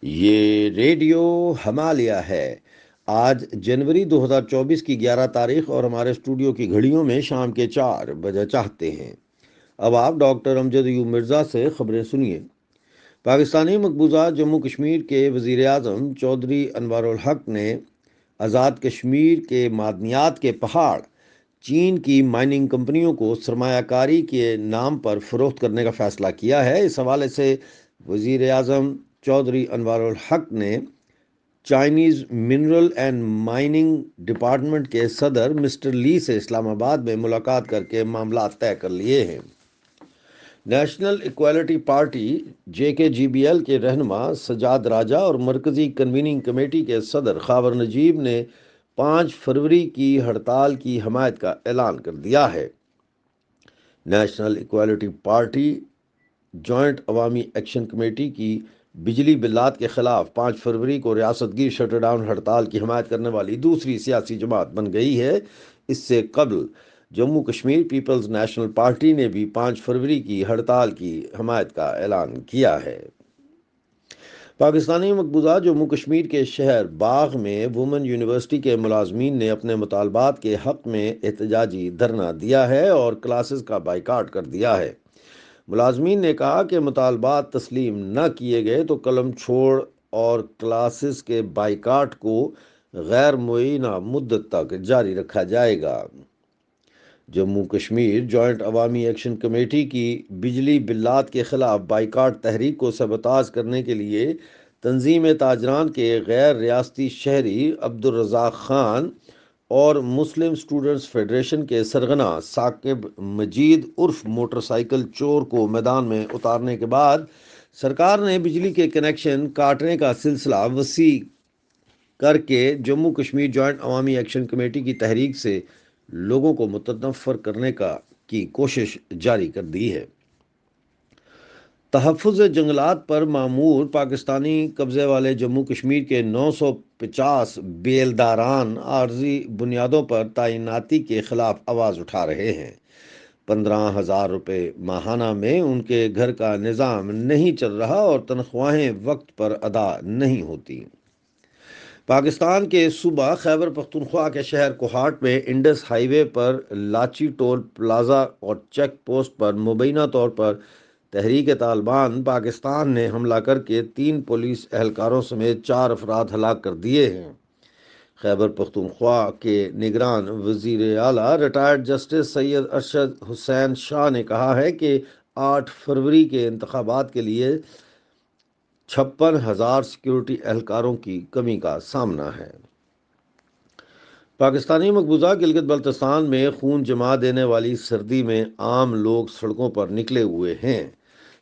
یہ ریڈیو ہمالیہ ہے۔ آج جنوری 2024 کی 11 تاریخ اور ہمارے اسٹوڈیو کی گھڑیوں میں شام کے 4 بجے چاہتے ہیں۔ اب آپ ڈاکٹر امجد یو مرزا سے خبریں سنیے۔ پاکستانی مقبوضہ جموں کشمیر کے وزیر اعظم چودھری انوار الحق نے آزاد کشمیر کے معدنیات کے پہاڑ چین کی مائننگ کمپنیوں کو سرمایہ کاری کے نام پر فروخت کرنے کا فیصلہ کیا ہے۔ اس حوالے سے وزیر اعظم چودھری انوار الحق نے Chinese mineral and mining department کے صدر مسٹر لی سے اسلام آباد میں ملاقات کر کے معاملات طے کر لیے ہیں۔ نیشنل ایکوالٹی پارٹی JKGBL کے رہنما سجاد راجہ اور مرکزی کنویننگ کمیٹی کے صدر خاور نجیب نے 5 فروری کی ہڑتال کی حمایت کا اعلان کر دیا ہے۔ نیشنل ایکوالٹی پارٹی جوائنٹ عوامی ایکشن کمیٹی کی بجلی بلات کے خلاف 5 فروری کو ریاست گیر شٹر ڈاؤن ہڑتال کی حمایت کرنے والی دوسری سیاسی جماعت بن گئی ہے۔ اس سے قبل Jammu Kashmir Peoples National Party نے بھی 5 فروری کی ہڑتال کی حمایت کا اعلان کیا ہے۔ پاکستانی مقبوضہ جموں کشمیر کے شہر باغ میں وومن یونیورسٹی کے ملازمین نے اپنے مطالبات کے حق میں احتجاجی دھرنا دیا ہے اور کلاسز کا بائیکاٹ کر دیا ہے۔ ملازمین نے کہا کہ مطالبات تسلیم نہ کیے گئے تو قلم چھوڑ اور کلاسز کے بائیکاٹ کو غیر معینہ مدت تک جاری رکھا جائے گا۔ جموں کشمیر جوائنٹ عوامی ایکشن کمیٹی کی بجلی بلات کے خلاف بائیکاٹ تحریک کو سبوتاژ کرنے کے لیے تنظیم تاجران کے غیر ریاستی شہری عبدالرزاق خان اور مسلم اسٹوڈنٹس فیڈریشن کے سرغنہ ثاقب مجید عرف موٹر سائیکل چور کو میدان میں اتارنے کے بعد سرکار نے بجلی کے کنیکشن کاٹنے کا سلسلہ وسیع کر کے جموں کشمیر جوائنٹ عوامی ایکشن کمیٹی کی تحریک سے لوگوں کو متنفر کرنے کی کوشش جاری کر دی ہے۔ تحفظ جنگلات پر مامور پاکستانی قبضے والے جموں کشمیر کے 950 بیلداران عارضی بنیادوں پر تعیناتی کے خلاف آواز اٹھا رہے ہیں۔ 15,000 روپے ماہانہ میں ان کے گھر کا نظام نہیں چل رہا اور تنخواہیں وقت پر ادا نہیں ہوتی۔ پاکستان کے صوبہ خیبر پختونخوا کے شہر کوہاٹ میں انڈس ہائی وے پر لاچی ٹول پلازا اور چیک پوسٹ پر مبینہ طور پر تحریک طالبان پاکستان نے حملہ کر کے 3 پولیس اہلکاروں سمیت 4 افراد ہلاک کر دیے ہیں۔ خیبر پختونخوا کے نگران وزیر اعلیٰ ریٹائرڈ جسٹس سید ارشد حسین شاہ نے کہا ہے کہ 8 فروری کے انتخابات کے لیے 56,000 سیکیورٹی اہلکاروں کی کمی کا سامنا ہے۔ پاکستانی مقبوضہ گلگت بلتستان میں خون جما دینے والی سردی میں عام لوگ سڑکوں پر نکلے ہوئے ہیں۔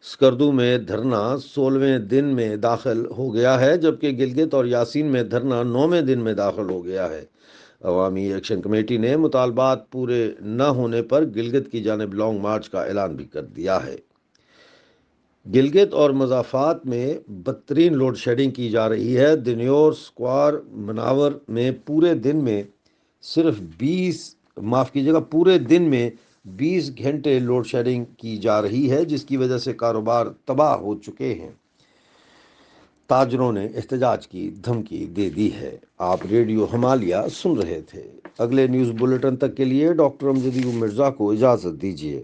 سکردو میں دھرنا 16ویں دن میں داخل ہو گیا ہے جبکہ گلگت اور یاسین میں دھرنا 9ویں دن میں داخل ہو گیا ہے۔ عوامی ایکشن کمیٹی نے مطالبات پورے نہ ہونے پر گلگت کی جانب لانگ مارچ کا اعلان بھی کر دیا ہے۔ گلگت اور مضافات میں بدترین لوڈ شیڈنگ کی جا رہی ہے۔ دنیور سکوار مناور میں پورے دن میں پورے دن میں 20 گھنٹے لوڈ شیڈنگ کی جا رہی ہے جس کی وجہ سے کاروبار تباہ ہو چکے ہیں۔ تاجروں نے احتجاج کی دھمکی دے دی ہے۔ آپ ریڈیو ہمالیہ سن رہے تھے۔ اگلے نیوز بلیٹن تک کے لیے ڈاکٹر امجد یو مرزا کو اجازت دیجیے۔